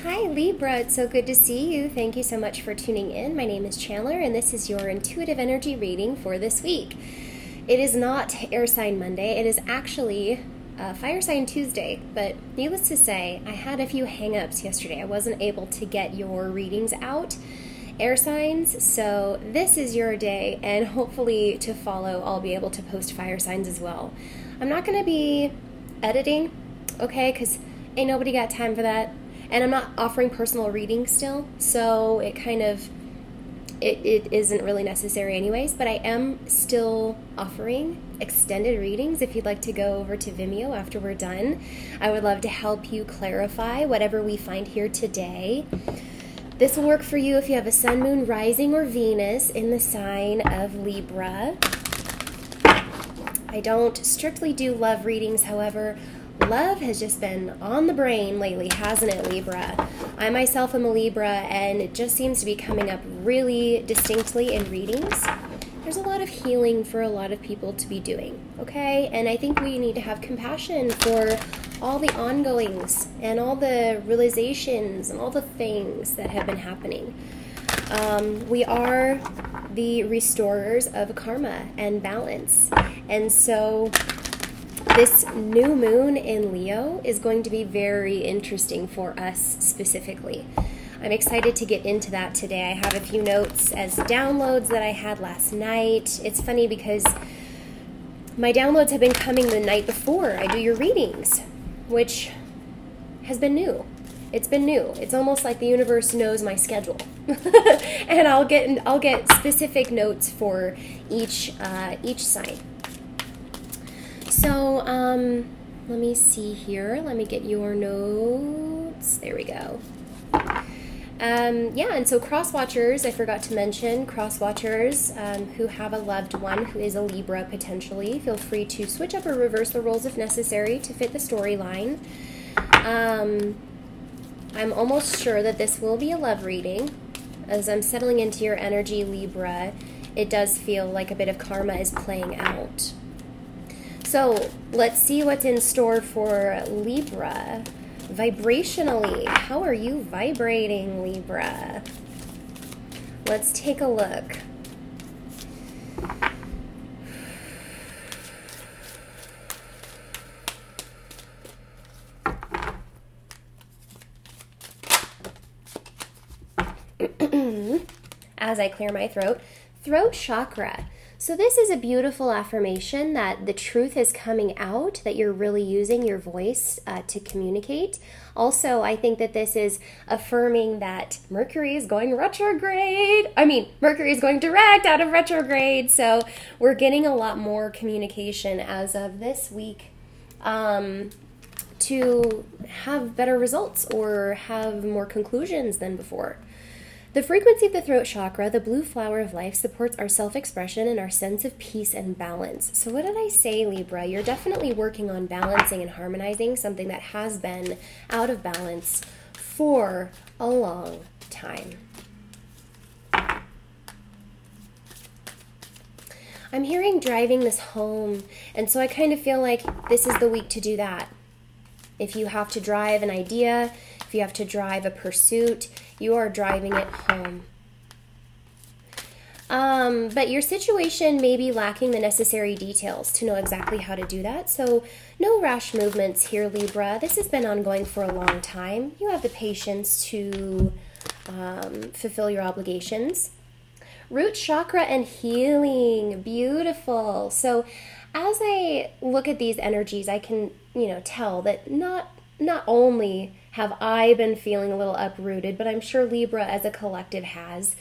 Hi Libra, it's so good to see you. Thank you so much for tuning in. My name is Chandler and this is your intuitive energy reading for this week. It is not Air Sign Monday, it is actually Fire Sign Tuesday, but needless to say, I had a few hang-ups yesterday. I wasn't able to get your readings out, air signs, so this is your day, and hopefully to follow, I'll be able to post fire signs as well. I'm not going to be editing, okay, because ain't nobody got time for that. And I'm not offering personal readings still, so it isn't really necessary anyways, but I am still offering extended readings if you'd like to go over to Vimeo after we're done. I would love to help you clarify whatever we find here today. This will work for you if you have a sun, moon, rising, or Venus in the sign of Libra. I don't strictly do love readings, however. Love has just been on the brain lately, hasn't it, Libra? I myself am a Libra, and it just seems to be coming up really distinctly in readings. There's a lot of healing for a lot of people to be doing, okay? And I think we need to have compassion for all the ongoings and all the realizations and all the things that have been happening. We are the restorers of karma and balance. And so this new moon in Leo is going to be very interesting for us specifically. I'm excited to get into that today. I have a few notes as downloads that I had last night. It's funny because my downloads have been coming the night before I do your readings, which has been new. It's been new. It's almost like the universe knows my schedule. And I'll get specific notes for each sign. So, let me see here. Let me get your notes. There we go. And so cross-watchers, I forgot to mention, cross-watchers who have a loved one who is a Libra potentially, feel free to switch up or reverse the roles if necessary to fit the storyline. I'm almost sure that this will be a love reading. As I'm settling into your energy, Libra, it does feel like a bit of karma is playing out. So let's see what's in store for Libra. Vibrationally, how are you vibrating, Libra? Let's take a look. As I clear my throat, throat chakra. So this is a beautiful affirmation that the truth is coming out, that you're really using your voice to communicate. Also, I think that this is affirming that Mercury is going retrograde. Mercury is going direct out of retrograde. So we're getting a lot more communication as of this week to have better results or have more conclusions than before. The frequency of the throat chakra, the blue flower of life, supports our self-expression and our sense of peace and balance. So what did I say, Libra? You're definitely working on balancing and harmonizing something that has been out of balance for a long time. I'm hearing driving this home, and so I kind of feel like this is the week to do that. If you have to drive an idea, if you have to drive a pursuit, you are driving it home. But your situation may be lacking the necessary details to know exactly how to do that. So no rash movements here, Libra. This has been ongoing for a long time. You have the patience to fulfill your obligations. Root chakra and healing. Beautiful. So as I look at these energies, I can, tell that not only have I been feeling a little uprooted, but I'm sure Libra as a collective has.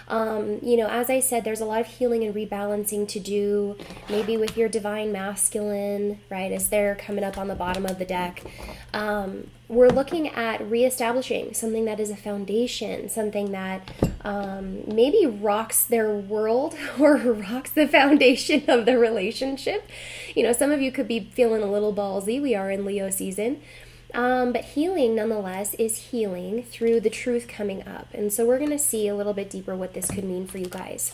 As I said, there's a lot of healing and rebalancing to do, maybe with your divine masculine, right, as they're coming up on the bottom of the deck. We're looking at reestablishing something that is a foundation, something that maybe rocks their world or rocks the foundation of the relationship. Some of you could be feeling a little ballsy. We are in Leo season. But healing, nonetheless, is healing through the truth coming up. And so we're going to see a little bit deeper what this could mean for you guys.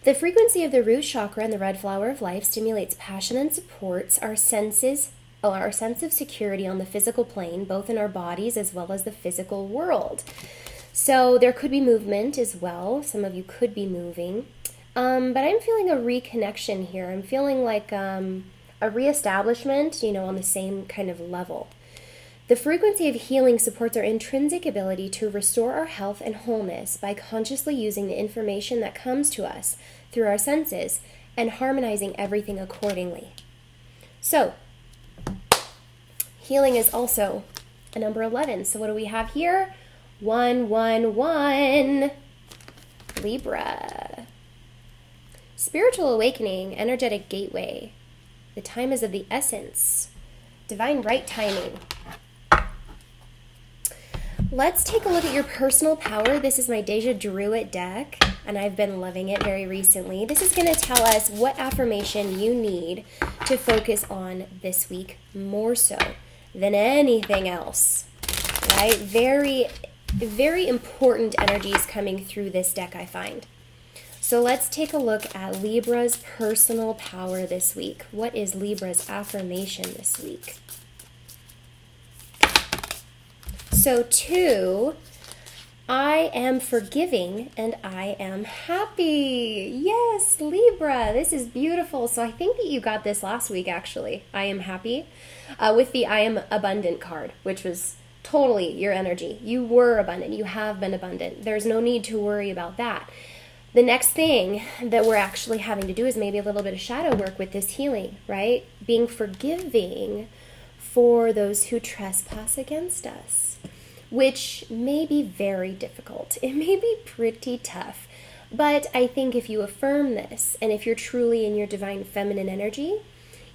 The frequency of the root chakra and the red flower of life stimulates passion and supports our senses our sense of security on the physical plane, both in our bodies as well as the physical world. So there could be movement as well. Some of you could be moving. But I'm feeling a reconnection here. I'm feeling like a reestablishment, on the same kind of level. The frequency of healing supports our intrinsic ability to restore our health and wholeness by consciously using the information that comes to us through our senses and harmonizing everything accordingly. So, healing is also a number 11. So what do we have here? 111. Libra. Spiritual awakening, energetic gateway. The time is of the essence. Divine right timing. Let's take a look at your personal power. This is my Deja Druid deck, and I've been loving it very recently. This is going to tell us what affirmation you need to focus on this week more so than anything else, right? Very, very important energies coming through this deck, I find. So let's take a look at Libra's personal power this week. What is Libra's affirmation this week? So 2, I am forgiving and I am happy. Yes, Libra, this is beautiful. So I think that you got this last week, actually. I am happy with the I am abundant card, which was totally your energy. You were abundant. You have been abundant. There's no need to worry about that. The next thing that we're actually having to do is maybe a little bit of shadow work with this healing, right? Being forgiving for those who trespass against us, which may be very difficult. It may be pretty tough. But I think if you affirm this, and if you're truly in your divine feminine energy,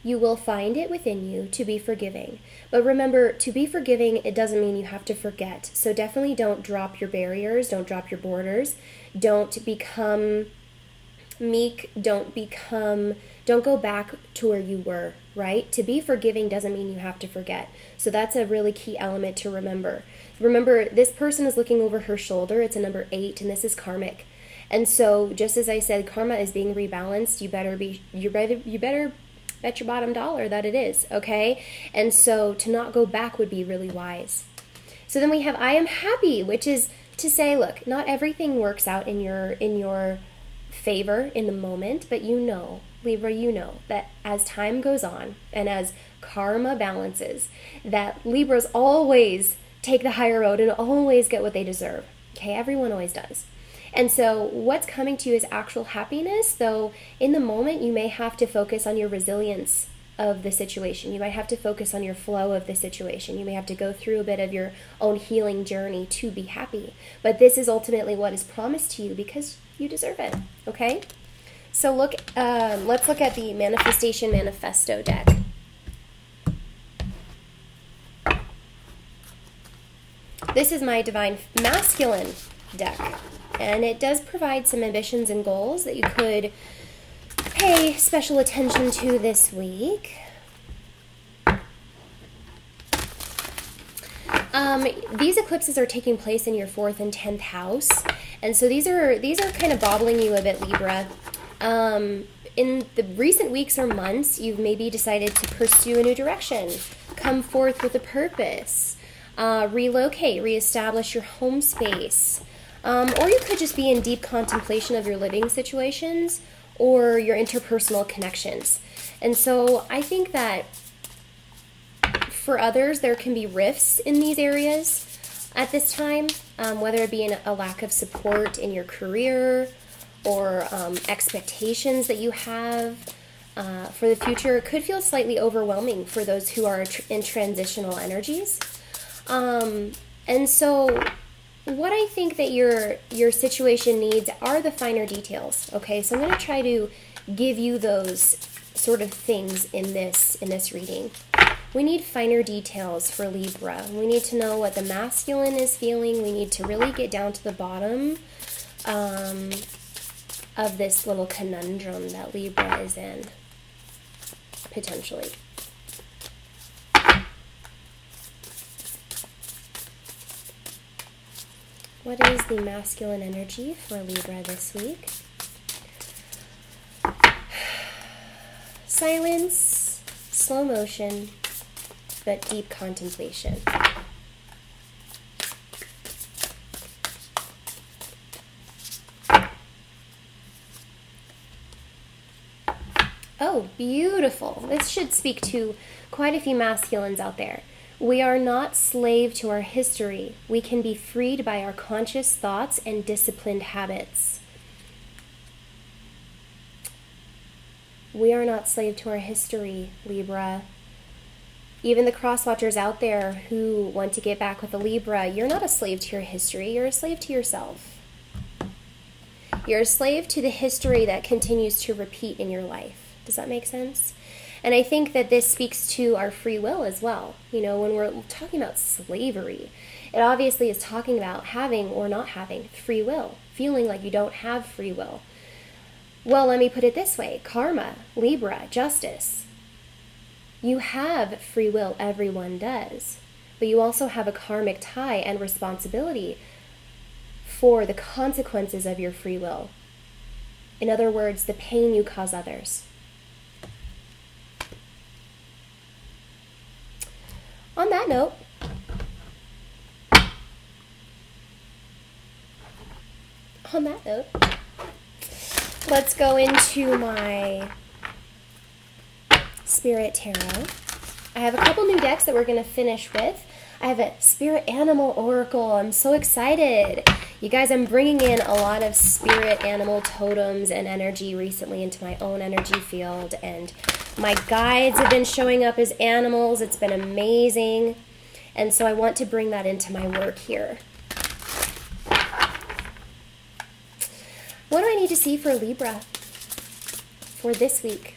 you will find it within you to be forgiving. But remember, to be forgiving, it doesn't mean you have to forget. So definitely don't drop your barriers, don't drop your borders, don't become meek, don't go back to where you were, right? To be forgiving doesn't mean you have to forget. So that's a really key element to remember. Remember, this person is looking over her shoulder. It's a number 8, and this is karmic. And so, just as I said, karma is being rebalanced. You better bet your bottom dollar that it is, okay? And so, to not go back would be really wise. So then we have I am happy, which is to say, look, not everything works out in your favor in the moment, but Libra, you know that as time goes on and as karma balances, that Libras always take the higher road and always get what they deserve. Okay, everyone always does. And so what's coming to you is actual happiness, though in the moment you may have to focus on your resilience of the situation. You might have to focus on your flow of the situation. You may have to go through a bit of your own healing journey to be happy. But this is ultimately what is promised to you because you deserve it, okay? So let's look at the Manifestation Manifesto deck. This is my Divine Masculine deck, and it does provide some ambitions and goals that you could pay special attention to this week. These eclipses are taking place in your 4th and 10th house, and so these are kind of bobbling you a bit, Libra. In the recent weeks or months, you've maybe decided to pursue a new direction, come forth with a purpose, relocate, reestablish your home space, or you could just be in deep contemplation of your living situations or your interpersonal connections. And so I think that for others, there can be rifts in these areas at this time, whether it be in a lack of support in your career or expectations that you have for the future. It could feel slightly overwhelming for those who are in transitional energies. And so what I think that your situation needs are the finer details, okay? So I'm going to try to give you those sort of things in this reading. We need finer details for Libra. We need to know what the masculine is feeling. We need to really get down to the bottom of this little conundrum that Libra is in, potentially. What is the masculine energy for Libra this week? Silence, slow motion, but deep contemplation. Oh, beautiful. This should speak to quite a few masculines out there. We are not slave to our history. We can be freed by our conscious thoughts and disciplined habits. We are not slave to our history, Libra. Even the cross-watchers out there who want to get back with a Libra, you're not a slave to your history. You're a slave to yourself. You're a slave to the history that continues to repeat in your life. Does that make sense? And I think that this speaks to our free will as well. You know, when we're talking about slavery, it obviously is talking about having or not having free will, feeling like you don't have free will. Well, let me put it this way. Karma, Libra, justice. You have free will, everyone does. But you also have a karmic tie and responsibility for the consequences of your free will. In other words, the pain you cause others. On that note, let's go into my Spirit Tarot. I have a couple new decks that we're going to finish with. I have a Spirit Animal Oracle. I'm so excited. You guys, I'm bringing in a lot of spirit animal totems and energy recently into my own energy field, and my guides have been showing up as animals. It's been amazing. And so I want to bring that into my work here. What do I need to see for Libra for this week?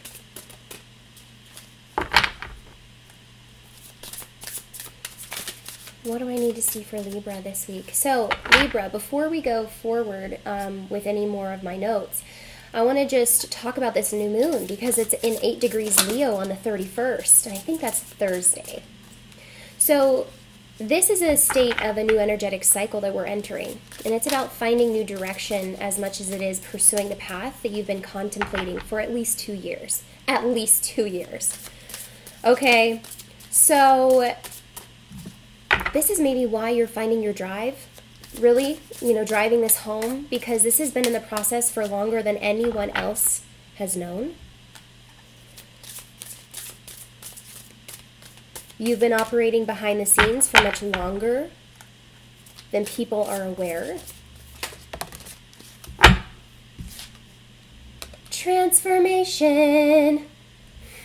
What do I need to see for Libra this week? So, Libra, before we go forward with any more of my notes, I want to just talk about this new moon because it's in 8 degrees Leo on the 31st. And I think that's Thursday. So, this is a state of a new energetic cycle that we're entering. And it's about finding new direction as much as it is pursuing the path that you've been contemplating for at least 2 years. At least 2 years. Okay, so this is maybe why you're finding your drive, really, driving this home, because this has been in the process for longer than anyone else has known. You've been operating behind the scenes for much longer than people are aware. Transformation.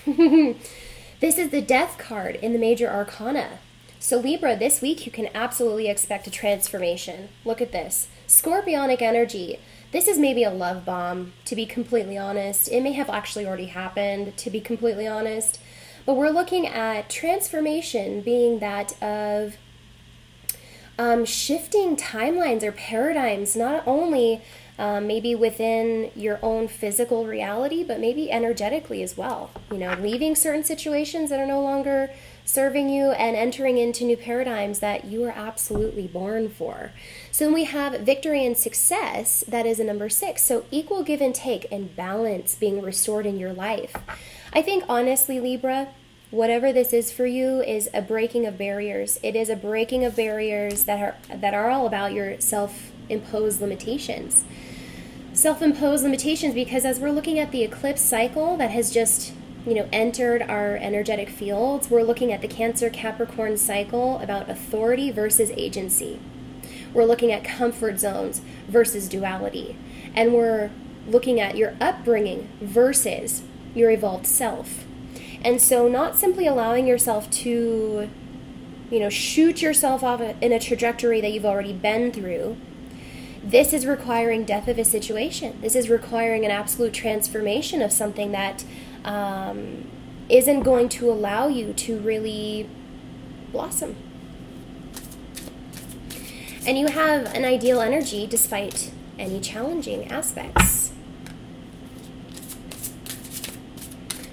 This is the Death card in the Major Arcana. So Libra, this week you can absolutely expect a transformation. Look at this. Scorpionic energy. This is maybe a love bomb, to be completely honest. It may have actually already happened, to be completely honest. But we're looking at transformation being that of shifting timelines or paradigms, not only maybe within your own physical reality, but maybe energetically as well. Leaving certain situations that are no longer serving you and entering into new paradigms that you are absolutely born for. So then we have victory and success, that is a number 6. So equal give and take and balance being restored in your life. I think honestly, Libra, whatever this is for you is a breaking of barriers. It is a breaking of barriers that are all about your self-imposed limitations. Self-imposed limitations, because as we're looking at the eclipse cycle that has just entered our energetic fields, we're looking at the Cancer-Capricorn cycle about authority versus agency. We're looking at comfort zones versus duality. And we're looking at your upbringing versus your evolved self. And so not simply allowing yourself to, shoot yourself off in a trajectory that you've already been through. This is requiring death of a situation. This is requiring an absolute transformation of something that isn't going to allow you to really blossom. And you have an ideal energy despite any challenging aspects.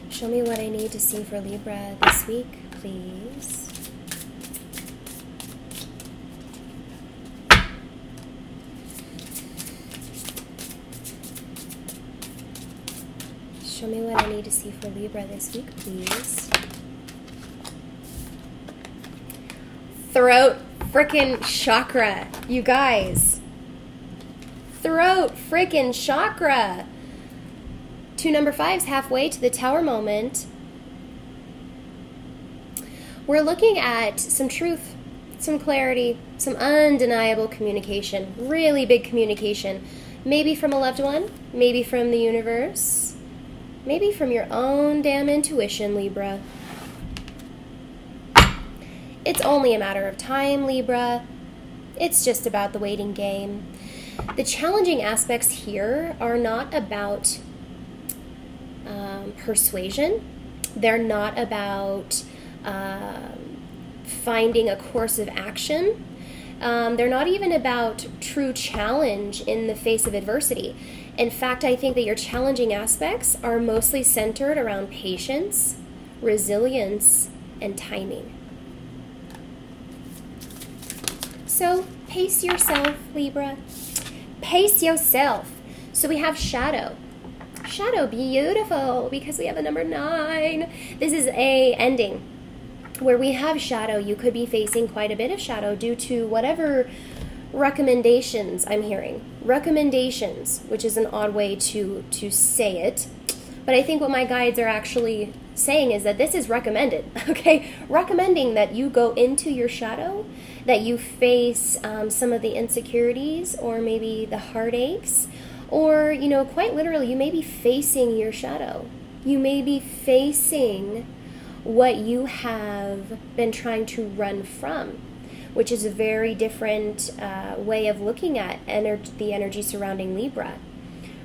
Show me what I need to see for Libra this week, please. Show me what I need to see for Libra this week, please. Throat frickin' chakra, you guys. Throat frickin' chakra. 2 number 5s halfway to the Tower moment. We're looking at some truth, some clarity, some undeniable communication, really big communication. Maybe from a loved one, maybe from the universe, maybe from your own damn intuition, Libra. It's only a matter of time, Libra. It's just about the waiting game. The challenging aspects here are not about persuasion. They're not about finding a course of action. They're not even about true challenge in the face of adversity. In fact, I think that your challenging aspects are mostly centered around patience, resilience, and timing. So pace yourself, Libra. Pace yourself. So we have shadow. Shadow, beautiful, because we have a number 9. This is a ending where we have shadow. You could be facing quite a bit of shadow due to whatever recommendations I'm hearing. Recommendations, which is an odd way to say it. But I think what my guides are actually saying is that this is recommended, okay? Recommending that you go into your shadow, that you face some of the insecurities or maybe the heartaches, or, you know, quite literally, you may be facing your shadow. You may be facing what you have been trying to run from, which is a very different way of looking at the energy surrounding Libra,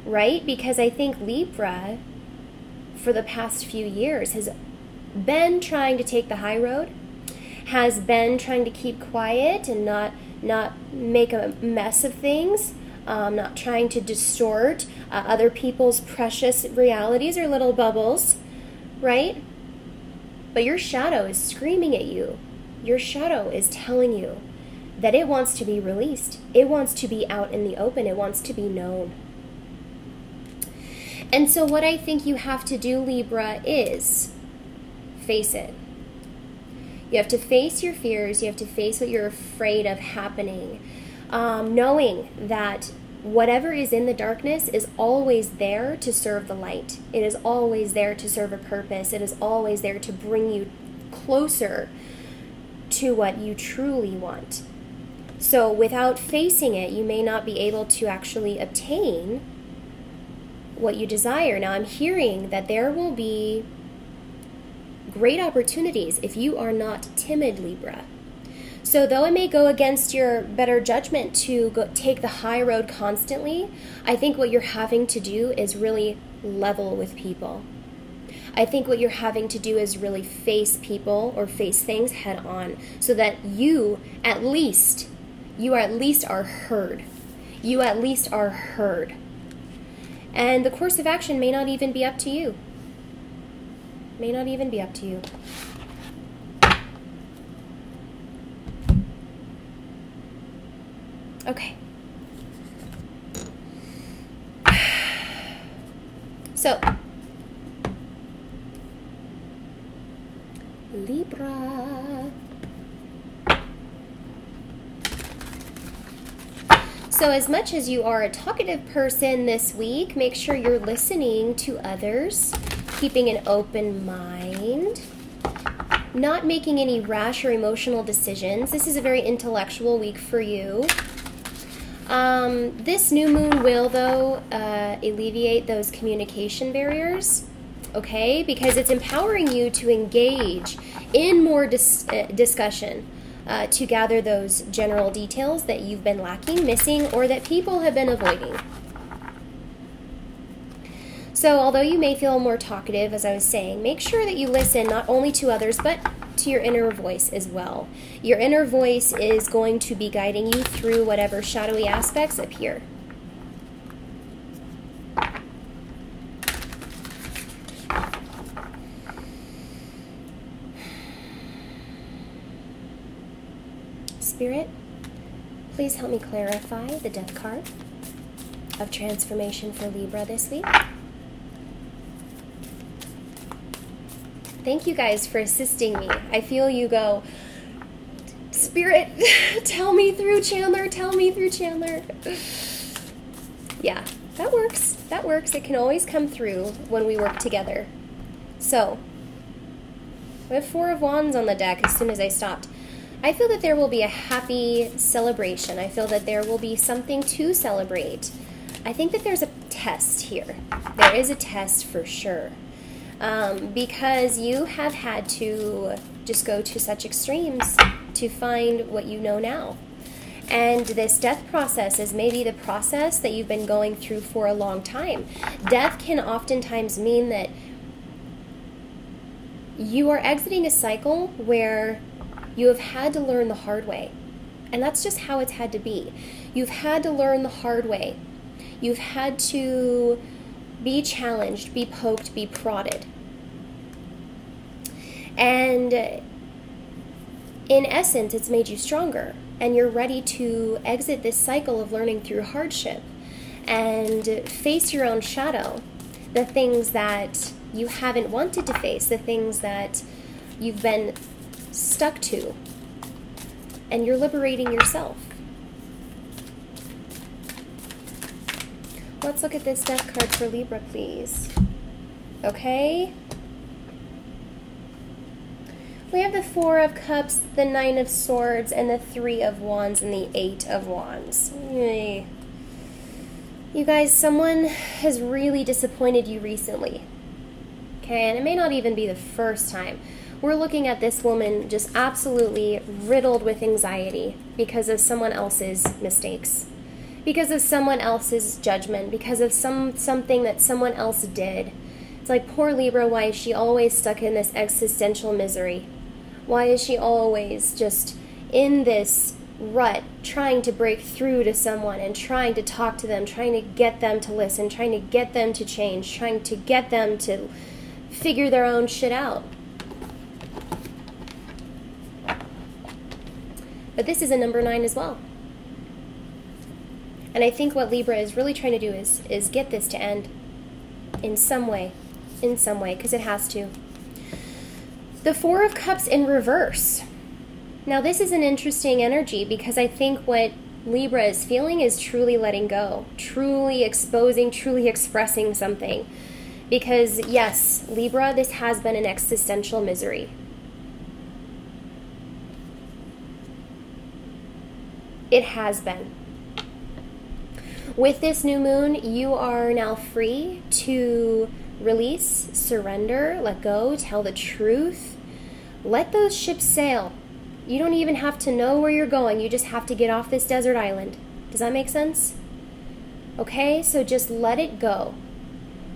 right? Because I think Libra, for the past few years, has been trying to take the high road, has been trying to keep quiet and not make a mess of things, not trying to distort other people's precious realities or little bubbles, right? But your shadow is screaming at you. Your shadow is telling you that it wants to be released. It wants to be out in the open. It wants to be known. And so what I think you have to do, Libra, is face it. You have to face your fears. You have to face what you're afraid of happening. Knowing that whatever is in the darkness is always there to serve the light. It is always there to serve a purpose. It is always there to bring you closer to what you truly want. So without facing it, you may not be able to actually obtain what you desire. Now, I'm hearing that there will be great opportunities if you are not timid, Libra. So though it may go against your better judgment to take the high road constantly, I think what you're having to do is really level with people. I think what you're having to do is really face people or face things head on, so that you at least are heard. You at least are heard. And the course of action may not even be up to you. May not even be up to you. Okay. So, Libra. So as much as you are a talkative person this week, make sure you're listening to others, keeping an open mind, not making any rash or emotional decisions. This is a very intellectual week for you. This new moon will, though, alleviate those communication barriers, okay? Because it's empowering you to engage in more discussion, to gather those general details that you've been lacking, missing, or that people have been avoiding. So although you may feel more talkative, as I was saying, make sure that you listen not only to others, but to your inner voice as well. Your inner voice is going to be guiding you through whatever shadowy aspects appear. Spirit, please help me clarify the Death card of transformation for Libra this week. Thank you guys for assisting me. I feel you go, Spirit, tell me through Chandler, tell me through Chandler. Yeah, that works. That works. It can always come through when we work together. So, we have 4 of Wands on the deck as soon as I stopped. I feel that there will be a happy celebration. I feel that there will be something to celebrate. I think that there's a test here. There is a test for sure. Because you have had to just go to such extremes to find what you know now. And this death process is maybe the process that you've been going through for a long time. Death can oftentimes mean that you are exiting a cycle where you have had to learn the hard way. And that's just how it's had to be. You've had to learn the hard way. You've had to be challenged, be poked, be prodded. And in essence, it's made you stronger. And you're ready to exit this cycle of learning through hardship and face your own shadow, the things that you haven't wanted to face, the things that you've been stuck to, and you're liberating yourself. Let's look at this death card for Libra, please. Okay. We have the 4 of Cups, the 9 of Swords, and the 3 of Wands, and the 8 of Wands. Yay. You guys, someone has really disappointed you recently. Okay, and it may not even be the first time. We're looking at this woman just absolutely riddled with anxiety because of someone else's mistakes, because of someone else's judgment, because of something that someone else did. It's like, poor Libra, why is she always stuck in this existential misery? Why is she always just in this rut, trying to break through to someone and trying to talk to them, trying to get them to listen, trying to get them to change, trying to get them to figure their own shit out? But this is a number 9 as well. And I think what Libra is really trying to do is get this to end in some way, because it has to. The 4 of Cups in reverse. Now this is an interesting energy because I think what Libra is feeling is truly letting go, truly exposing, truly expressing something. Because yes, Libra, this has been an existential misery. It has been. With this new moon, you are now free to release, surrender, let go, tell the truth. Let those ships sail. You don't even have to know where you're going. You just have to get off this desert island. Does that make sense? Okay, so just let it go.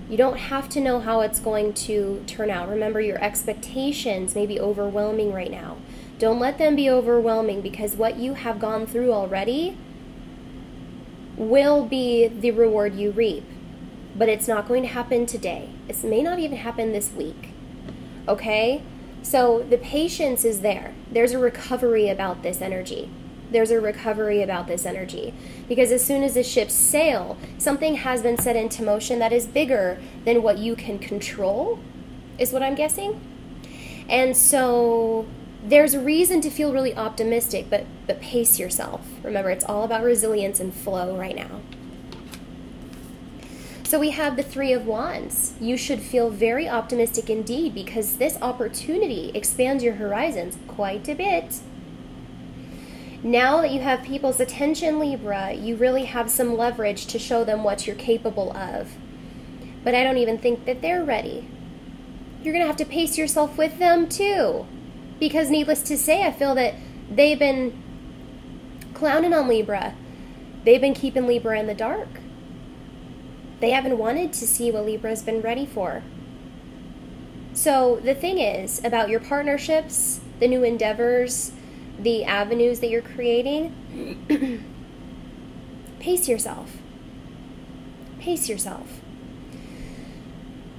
You don't have to know how it's going to turn out. Remember, your expectations may be overwhelming right now. Don't let them be overwhelming, because what you have gone through already will be the reward you reap. But it's not going to happen today. It may not even happen this week. Okay? So the patience is there. There's a recovery about this energy. There's a recovery about this energy. Because as soon as the ships sail, something has been set into motion that is bigger than what you can control, is what I'm guessing. And so there's a reason to feel really optimistic, but pace yourself. Remember, it's all about resilience and flow right now. So we have the 3 of Wands. You should feel very optimistic indeed, because this opportunity expands your horizons quite a bit. Now that you have people's attention, Libra, you really have some leverage to show them what you're capable of. But I don't even think that they're ready. You're going to have to pace yourself with them too. Because needless to say, I feel that they've been clowning on Libra. They've been keeping Libra in the dark. They haven't wanted to see what Libra's been ready for. So the thing is, about your partnerships, the new endeavors, the avenues that you're creating, pace yourself. Pace yourself.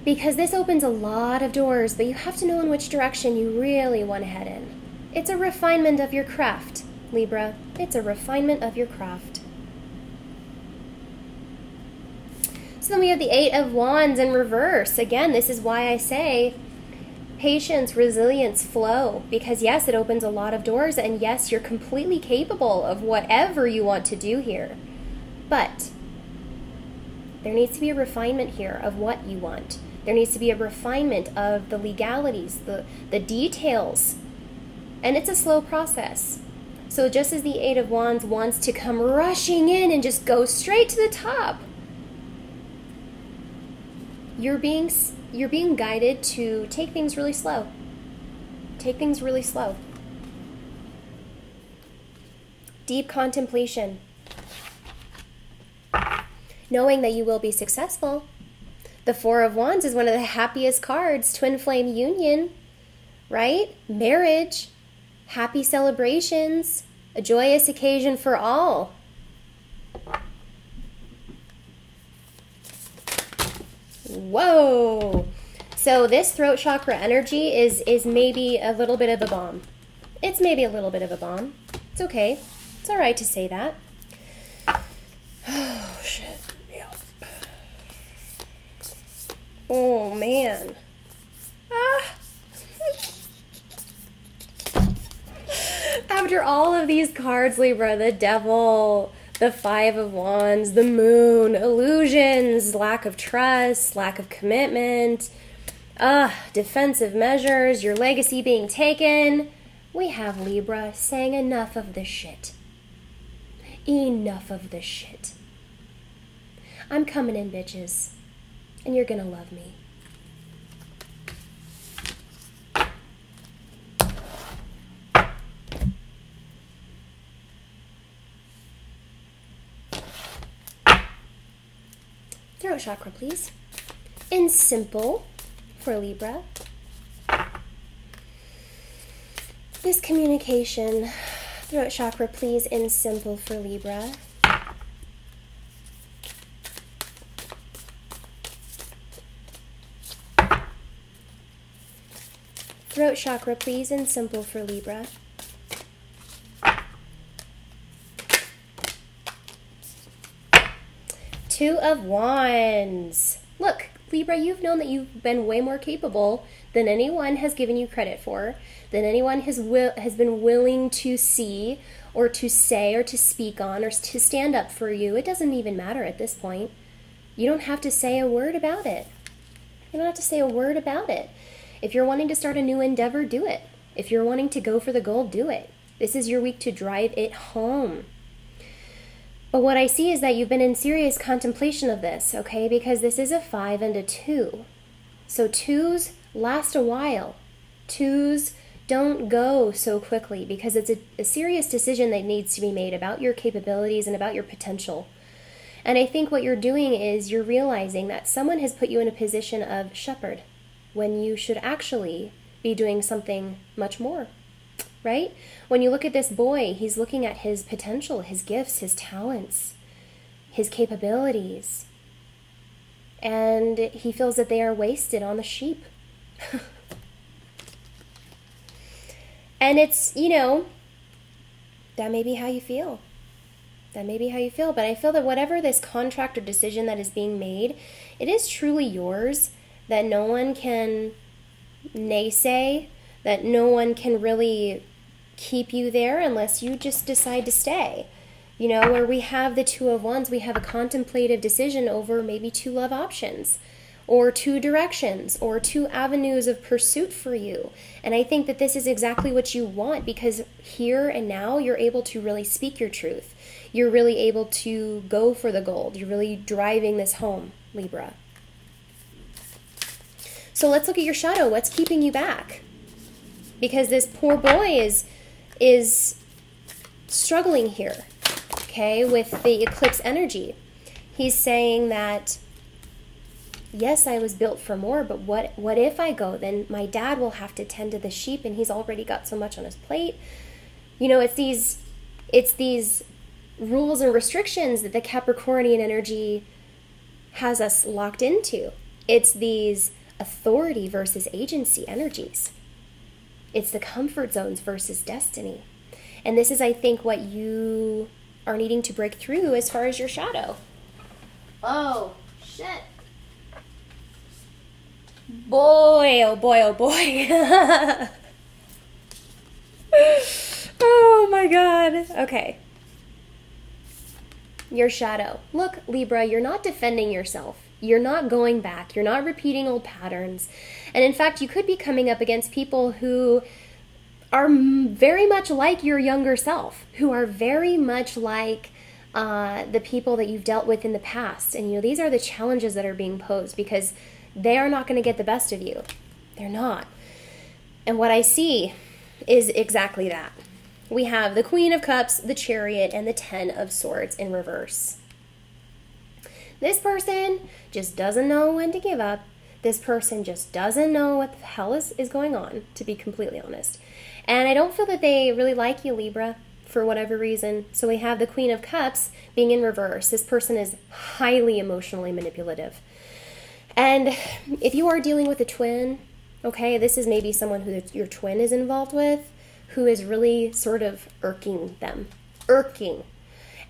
Because this opens a lot of doors, but you have to know in which direction you really want to head in. It's a refinement of your craft, Libra. It's a refinement of your craft. So then we have the 8 of Wands in reverse. Again, this is why I say patience, resilience, flow, because yes, it opens a lot of doors, and yes, you're completely capable of whatever you want to do here. But there needs to be a refinement here of what you want. There needs to be a refinement of the legalities, the details. And it's a slow process. So just as the Eight of Wands wants to come rushing in and just go straight to the top, you're being guided to take things really slow. Take things really slow. Deep contemplation. Knowing that you will be successful. The Four of Wands is one of the happiest cards. Twin flame union, right? Marriage, happy celebrations, a joyous occasion for all. Whoa! So this throat chakra energy is maybe a little bit of a bomb. It's maybe a little bit of a bomb. It's okay. It's all right to say that. Oh, shit. Yeah. Oh, man. After all of these cards, Libra, the Devil, the Five of Wands, the Moon, illusions, lack of trust, lack of commitment, defensive measures, your legacy being taken, we have Libra saying enough of this shit. Enough of this shit. I'm coming in, bitches, and you're gonna love me. Throat chakra, please. In simple for Libra. This communication, throat chakra, please, in simple for Libra. Throat chakra, please, in simple for Libra. Two of Wands. Look, Libra, you've known that you've been way more capable than anyone has given you credit for, than anyone has been willing to see or to say or to speak on or to stand up for you. It doesn't even matter at this point. You don't have to say a word about it. You don't have to say a word about it. If you're wanting to start a new endeavor, do it. If you're wanting to go for the goal, do it. This is your week to drive it home. But what I see is that you've been in serious contemplation of this, okay? Because this is a 5 and a 2. So 2s last a while. 2s don't go so quickly because it's a serious decision that needs to be made about your capabilities and about your potential. And I think what you're doing is you're realizing that someone has put you in a position of shepherd when you should actually be doing something much more. Right? When you look at this boy, he's looking at his potential, his gifts, his talents, his capabilities. And he feels that they are wasted on the sheep. And it's, that may be how you feel. That may be how you feel. But I feel that whatever this contract or decision that is being made, it is truly yours, that no one can naysay, that no one can really keep you there unless you just decide to stay. Where we have the Two of Wands, we have a contemplative decision over maybe 2 love options or 2 directions or 2 avenues of pursuit for you. And I think that this is exactly what you want, because here and now you're able to really speak your truth. You're really able to go for the gold. You're really driving this home, Libra. So let's look at your shadow. What's keeping you back? Because this poor boy is struggling here, okay, with the eclipse energy. He's saying that, yes, I was built for more, but what if I go? Then my dad will have to tend to the sheep, and he's already got so much on his plate. It's these rules and restrictions that the Capricornian energy has us locked into. It's these authority versus agency energies. It's the comfort zones versus destiny. And this is, I think, what you are needing to break through as far as your shadow. Oh, shit. Boy, oh boy, oh boy. Oh my God. Okay. Your shadow. Look, Libra, you're not defending yourself. You're not going back. You're not repeating old patterns. And in fact, you could be coming up against people who are very much like your younger self, who are very much like the people that you've dealt with in the past. And, these are the challenges that are being posed because they are not going to get the best of you. They're not. And what I see is exactly that. We have the Queen of Cups, the Chariot, and the Ten of Swords in reverse. This person just doesn't know when to give up. This person just doesn't know what the hell is going on, to be completely honest. And I don't feel that they really like you, Libra, for whatever reason. So we have the Queen of Cups being in reverse. This person is highly emotionally manipulative. And if you are dealing with a twin, okay, this is maybe someone who your twin is involved with, who is really sort of irking them. Irking.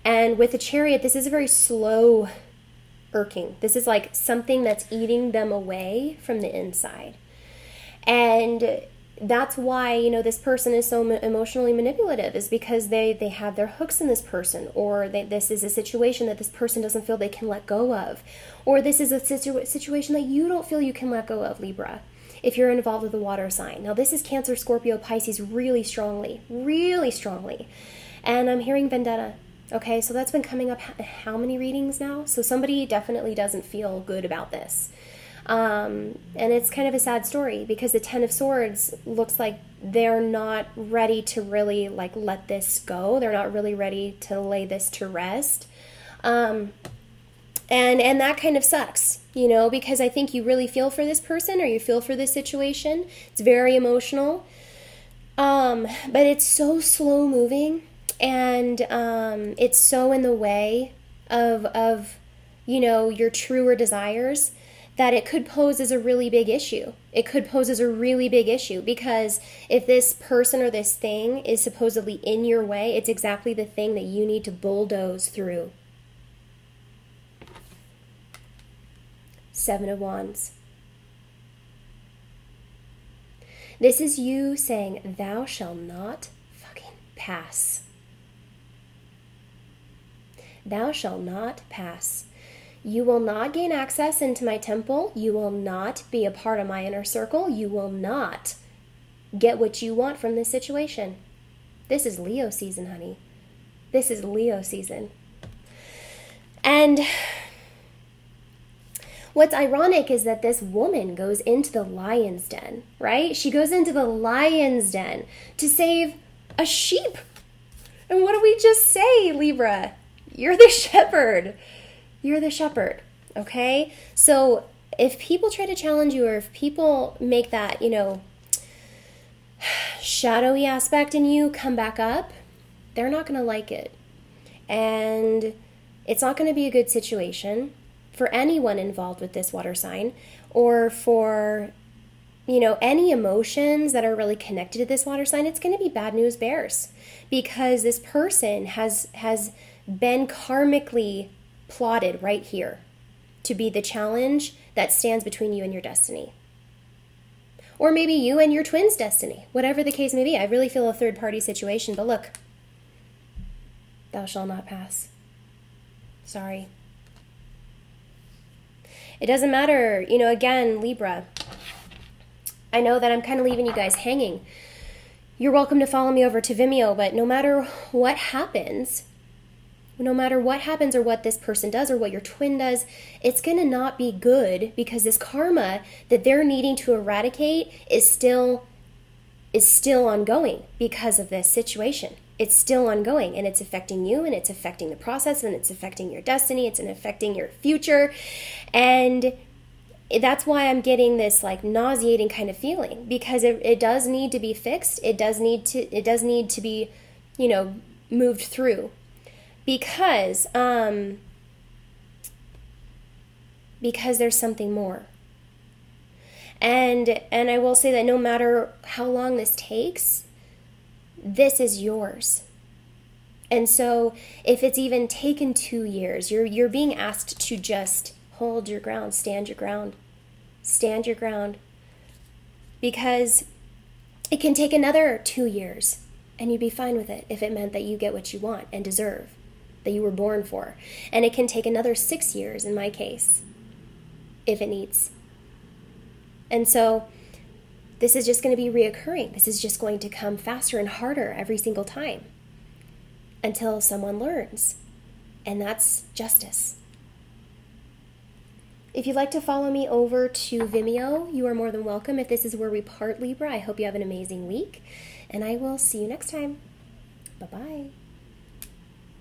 And with the Chariot, this is a very slow irking. This is like something that's eating them away from the inside. And that's why, this person is so emotionally manipulative, is because they have their hooks in this person, or this is a situation that this person doesn't feel they can let go of, or this is a situation that you don't feel you can let go of, Libra, if you're involved with a water sign. Now, this is Cancer, Scorpio, Pisces really strongly, really strongly. And I'm hearing vendetta. Okay, so that's been coming up how many readings now? So somebody definitely doesn't feel good about this. And it's kind of a sad story because the Ten of Swords looks like they're not ready to really let this go. They're not really ready to lay this to rest. And that kind of sucks, because I think you really feel for this person or you feel for this situation. It's very emotional. But it's so slow moving and it's so in the way of your truer desires that it could pose as a really big issue. It could pose as a really big issue because if this person or this thing is supposedly in your way, it's exactly the thing that you need to bulldoze through. Seven of Wands. This is you saying, thou shalt not fucking pass. Thou shalt not pass. You will not gain access into my temple. You will not be a part of my inner circle. You will not get what you want from this situation. This is Leo season, honey. This is Leo season. And what's ironic is that this woman goes into the lion's den, right? She goes into the lion's den to save a sheep. And what do we just say, Libra? You're the shepherd. You're the shepherd, okay? So if people try to challenge you or if people make that, shadowy aspect in you come back up, they're not going to like it. And it's not going to be a good situation for anyone involved with this water sign or for, any emotions that are really connected to this water sign. It's going to be bad news bears because this person has been karmically plotted right here to be the challenge that stands between you and your destiny. Or maybe you and your twin's destiny, whatever the case may be. I really feel a third-party situation, but look, thou shalt not pass. Sorry. It doesn't matter, again, Libra, I know that I'm kind of leaving you guys hanging. You're welcome to follow me over to Vimeo, but no matter what happens or what this person does or what your twin does, it's going to not be good because this karma that they're needing to eradicate is still ongoing because of this situation. It's still ongoing and it's affecting you and it's affecting the process and it's affecting your destiny. It's affecting your future. And that's why I'm getting this nauseating kind of feeling because it does need to be fixed. It does need to be, moved through. Because there's something more. And I will say that no matter how long this takes, this is yours. And so if it's even taken 2 years, you're being asked to just hold your ground, stand your ground. Stand your ground. Because it can take another 2 years, and you'd be fine with it if it meant that you get what you want and deserve, that you were born for. And it can take another 6 years, in my case, if it needs. And so this is just going to be reoccurring. This is just going to come faster and harder every single time until someone learns. And that's justice. If you'd like to follow me over to Vimeo, you are more than welcome. If this is where we part, Libra, I hope you have an amazing week, and I will see you next time. Bye-bye.